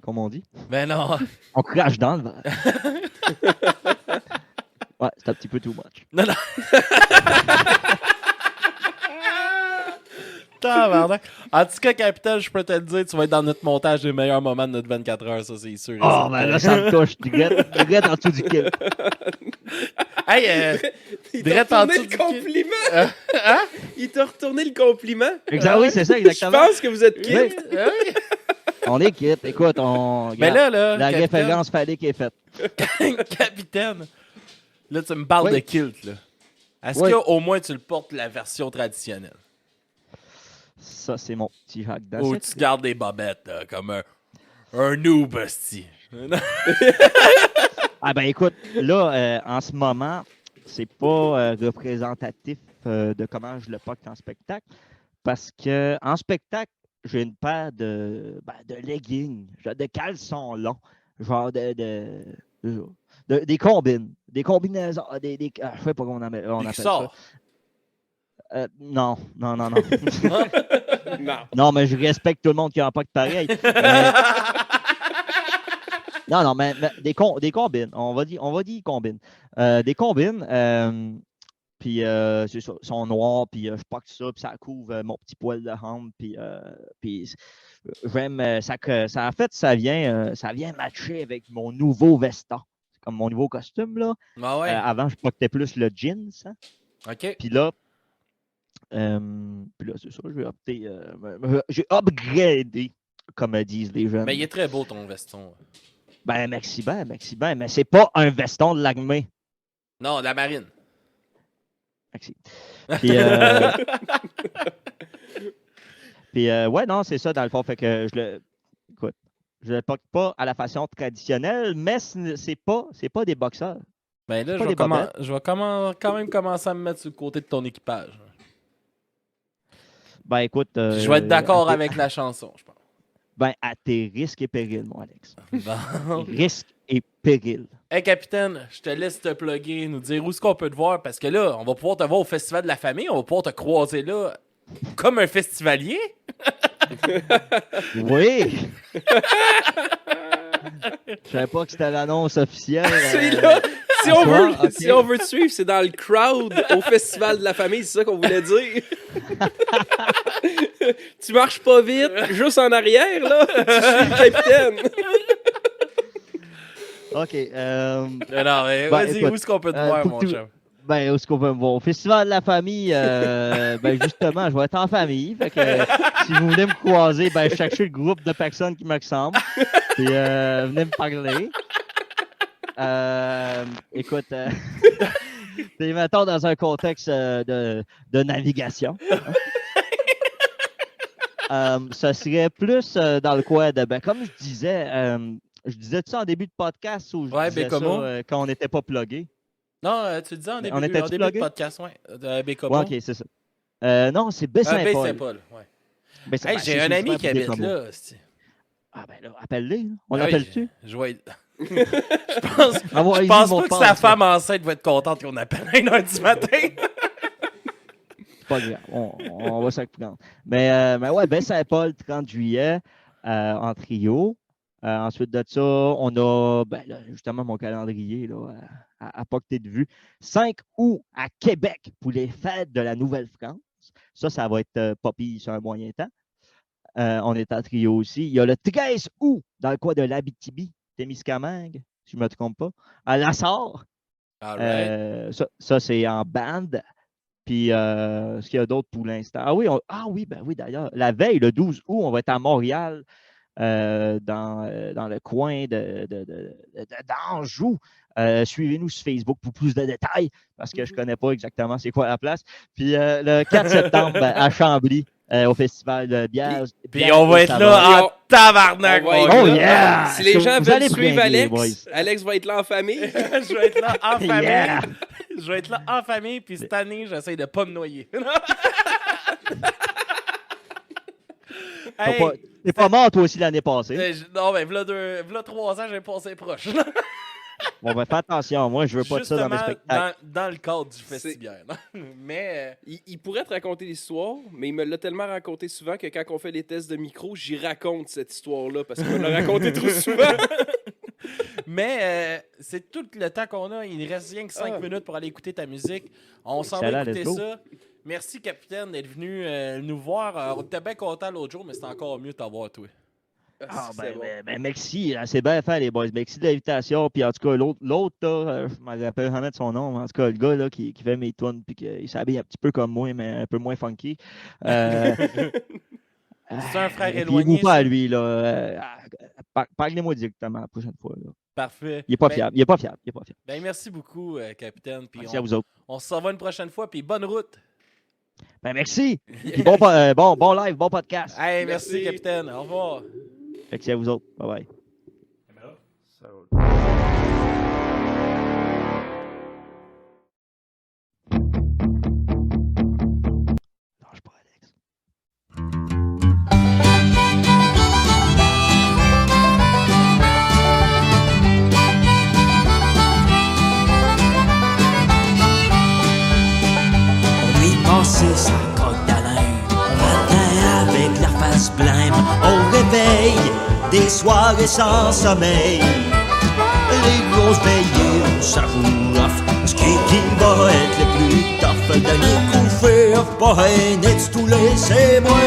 comme on dit. Ben non. On crache dans le verre. Ouais, c'est un petit peu too much. Non, non. Tabarnak. En tout cas, capitaine, je peux te le dire, tu vas être dans notre montage des meilleurs moments de notre 24 heures, ça, c'est sûr. et Oh, certain. ben là, ça me touche. Tu regrette en dessous du kill. Hey, Il Direct t'a en retourné dessous le du compliment! hein? Il t'a retourné le compliment? Oui, c'est ça, Je exactement. pense que vous êtes Oui. quitte. Oui. On est quitte. Écoute, on. Mais regarde, là, la capitaine, référence phallique est faite. capitaine, là, tu me parles Oui. de kilt, là. Est-ce Oui. que au moins tu le portes la version traditionnelle? Ça, c'est mon petit hack Ou d'acide. tu gardes des bobettes, là, comme un noob, hostie? Ah ben écoute, là, en ce moment, c'est pas représentatif de comment je le porte en spectacle. Parce que en spectacle, j'ai une paire de leggings, genre de caleçons longs, genre des combines, des combinaisons, je sais pas comment on appelle ça. Sort. Non, non, non, non. Non. Non, mais je respecte tout le monde qui en porte pareil. Non, non, mais des combines. On va dire combines. Des combines, puis c'est ça, sont noirs, puis je porte ça, puis ça couvre mon petit poil de hampe, puis j'aime en fait, ça vient matcher avec mon nouveau veston. C'est comme mon nouveau costume, là. Ah ouais. Avant, je portais plus le jeans, hein. OK. Puis là, c'est ça, j'ai upgradé, comme disent les jeunes. Mais il est très beau ton veston. Ben, merci bien, mais c'est pas un veston de l'armée. Non, la marine. Merci. Puis, ouais, non, c'est ça, dans le fond, fait que écoute, je le porte pas à la façon traditionnelle, mais c'est pas des boxeurs. Ben là, C'est pas des bobettes. je vais quand même commencer à me mettre sur le côté de ton équipage. Ben, écoute. Je vais être d'accord avec la chanson, je pense. Ben, à tes risques et périls, mon Alex. Bon. Risques et périls. Hey, capitaine, je te laisse te plugger, nous dire où est-ce qu'on peut te voir, parce que là, on va pouvoir te voir au Festival de la Famille, on va pouvoir te croiser là comme un festivalier. Oui! Je savais pas que c'était l'annonce officielle. C'est là. Si on, soir, veut, ok. si on veut te suivre, c'est dans le crowd au Festival de la Famille, c'est ça qu'on voulait dire. Tu marches pas vite, juste en arrière, là. Tu suis le capitaine. OK. Non, mais Ben, vas-y, écoute, où est-ce qu'on peut te pour voir, que mon tu- chum? Ben, où est-ce qu'on peut me voir? Au Festival de la Famille, ben justement, je vais être en famille. Fait que si vous voulez me croiser, ben cherchez le groupe de personnes qui me ressemblent. Puis venez me parler. Écoute, t'es, mettons, dans un contexte de navigation. Ça serait plus dans le coin de. Ben, comme je disais ça en début de podcast ou je Ouais, disais Bécomo. ça quand on n'était pas plugué. Non, tu le disais en On début était-tu de plugué? podcast, ouais. De Bécomo. Ouais, ok, c'est ça. Non, c'est Baie-Saint-Paul. Baie-Saint-Paul, ouais. Hey, j'ai un ami qui habite là. Ah ben là, appelle-les. Là. On Ah oui, l'appelle-tu? Je vais... je pense, Envoie-y je pense mon pas que passe, sa là. femme enceinte va être contente qu'on appelle à 1h du matin. C'est pas grave. On va s'en prendre. Mais ouais, Baie-Saint-Paul, 30 juillet, en trio. Ensuite de ça, on a là, justement mon calendrier là, à portée de vue. 5 août à Québec pour les fêtes de la Nouvelle-France. Ça va être pas pire sur un moyen temps. On est en trio aussi. Il y a le 13 août dans le coin de l'Abitibi, Témiscamingue, si je ne me trompe pas, à Lassar. Alright. Ça, c'est en bande. Puis, ce qu'il y a d'autre pour l'instant? Ah oui, d'ailleurs. La veille, le 12 août, on va être à Montréal, dans le coin d'Anjou. Suivez-nous sur Facebook pour plus de détails, parce que je ne connais pas exactement c'est quoi la place. Puis, le 4 septembre, à Chambly, au Festival de bière. Puis on va être là en tabarnak. On va être Oh là. yeah! Si les gens Vous veulent allez suivre bringuer, Alex, boys. Alex va être là en famille. Je vais être là en famille. Yeah! Je vais être là en famille, puis cette année, j'essaie de pas me noyer. Hey, T'es pas mort, toi aussi, l'année passée. non, mais v'là 3 ans, j'ai passé proche. Bon, ben, fais attention. Moi, je veux pas de ça dans mes Justement, spectacles. dans le cadre du festibiaire. Mais Il pourrait te raconter l'histoire, mais il me l'a tellement raconté souvent que quand on fait les tests de micro, j'y raconte cette histoire-là parce qu'il me l'a raconté trop souvent. Mais c'est tout le temps qu'on a. Il reste rien que 5 minutes pour aller écouter ta musique. On s'en va Excellent, écouter let's go. ça. Merci, capitaine, d'être venu nous voir. On était bien content l'autre jour, mais c'est encore mieux de t'avoir, toi. Ah, C'est bon. ben, merci. C'est bien fait, les boys. Merci de l'invitation. Puis, en tout cas, l'autre, là, je ne me rappelle jamais de son nom. En tout cas, le gars là, qui fait mes tunes, puis qu'il s'habille un petit peu comme moi, mais un peu moins funky. C'est un frère fiez-vous éloigné. pas ça. à lui, là. Parlez-moi directement la prochaine fois. Là. Parfait. Il n'est pas Ben- fiable. Il est pas fiable. Ben, merci beaucoup, capitaine. Puis Merci à vous autres. on se revoit une prochaine fois. Puis bonne route. Ben, merci. Puis bon live, bon podcast. Hey, merci, Merci. capitaine. Au revoir. Merci à vous autres. Bye-bye. Lâche pas, Alex. On lui passait sa coque d'Alain, matin avec la face blême, au réveil, des soirées sans sommeil. Les grosses veillées, on s'avoue off, ce qui va être le plus tough, le dernier coup fait, pas un net tout laissé moi.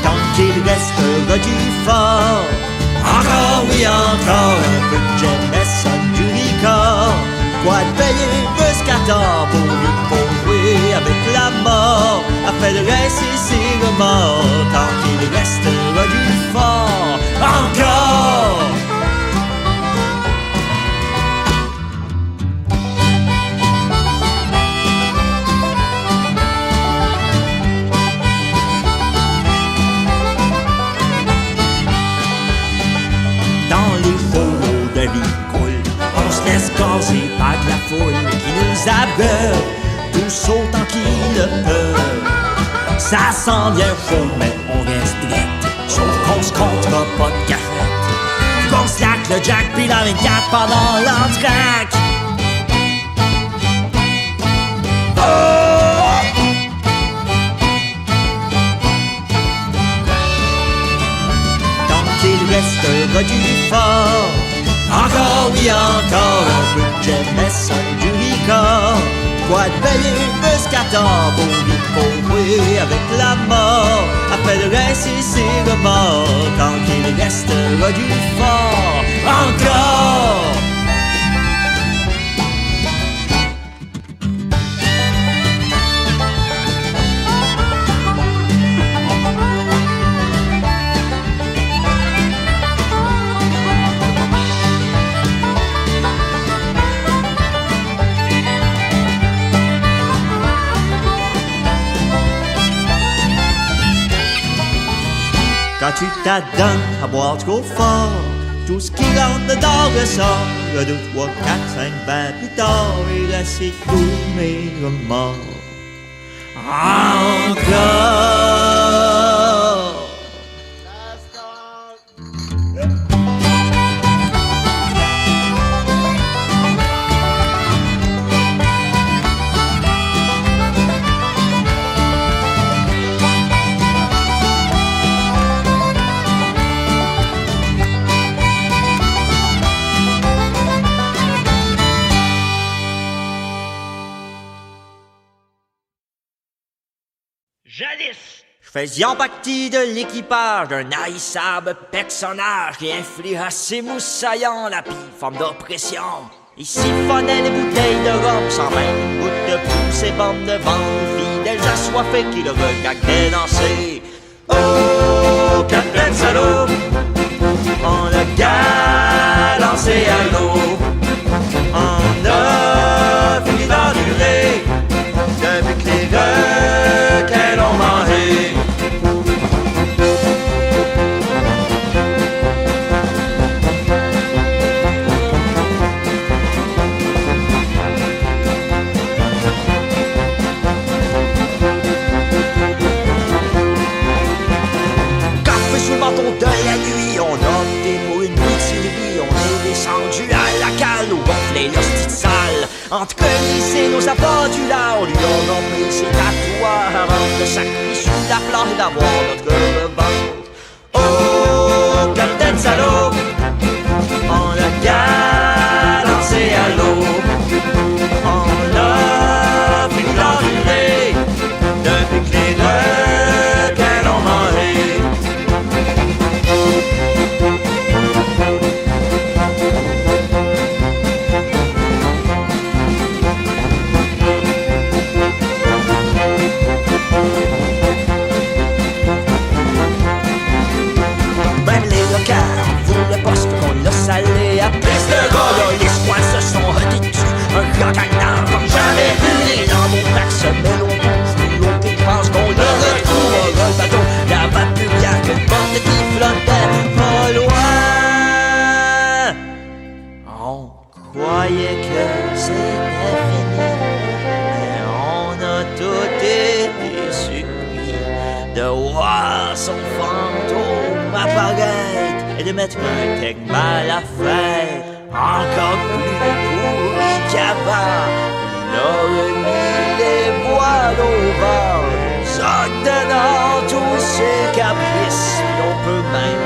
Tant qu'il restera du fort, encore oui encore un peu de jeunesse, du ricard. Quoi de payer Muscator pour lui jouer avec la mort, afin de rester ses remords. Tant qu'il restera du fort, encore. Dans les fourreaux de Ricoul, on se laisse gazer par de la foule qui nous abreuve, tout sautant qu'ils le peuvent. Ça sent bien faux, mais on reste drette, sauf qu'on se comptera pas de cafette. Qu'on slack le jack pis la 24 pendant l'entraque. Tant qu'il restera du fort, encore oui encore un peu de jeunesse, du ricard. Quoi de payer Muscator pour lui jouer avec la mort, afin de rester ses remords. Tant qu'il restera du fort, encore. Quand tu t'adonnes à boire trop fort, tout ce qui rentre dedans ressort. 1, 2, 3, 4, 5 verres plus tard, et là c'est tous mes remords. Encore. Jadis! Faisions partie de l'équipage d'un haïssable personnage qui infligea ses moussaillants la pire forme d'oppression. Il siphonnait les bouteilles de rhum sans même une goutte de pouls, ses bandes de vente fidèles assoiffés qui le regardaient danser. Oh, Capitaine Salaud, on l'a galancé à l'eau. On a fini d'endurer depuis que les requins l'ont mangé. Café sous le manteau de la nuit, on a opté pour une mutinerie. On est descendu à la cale où gonflait l'hostie de salle. Entre Colis et nos appendulas, on lui a nommé ses tatouages avant de sacrer sous la plage et d'avoir notre revanche. Oh, Capitaine Salaud, on l'a galancé à l'eau. On l'a fini d'endurer depuis que les requins l'ont mangé. Même les locaux voulaient pas ce qu'on l'a salé à piste de gars. Là, les squats se sont redétus, un grand gagnant comme jamais vu. Les lambeaux plaques se mêlent au bouche, plus haut qu'ils pensent qu'on le retrouve. Le bateau, la vapurière, que le porte qui flottait pas loin. On croyait que c'était fini, mais on a tout été surpris de voir son fantôme apparaître et de mettre un tegme à la fête. Encore plus pourri qu'avant, il a remis les voiles au vent, s'ordonnant tous ses caprices, puis on peut même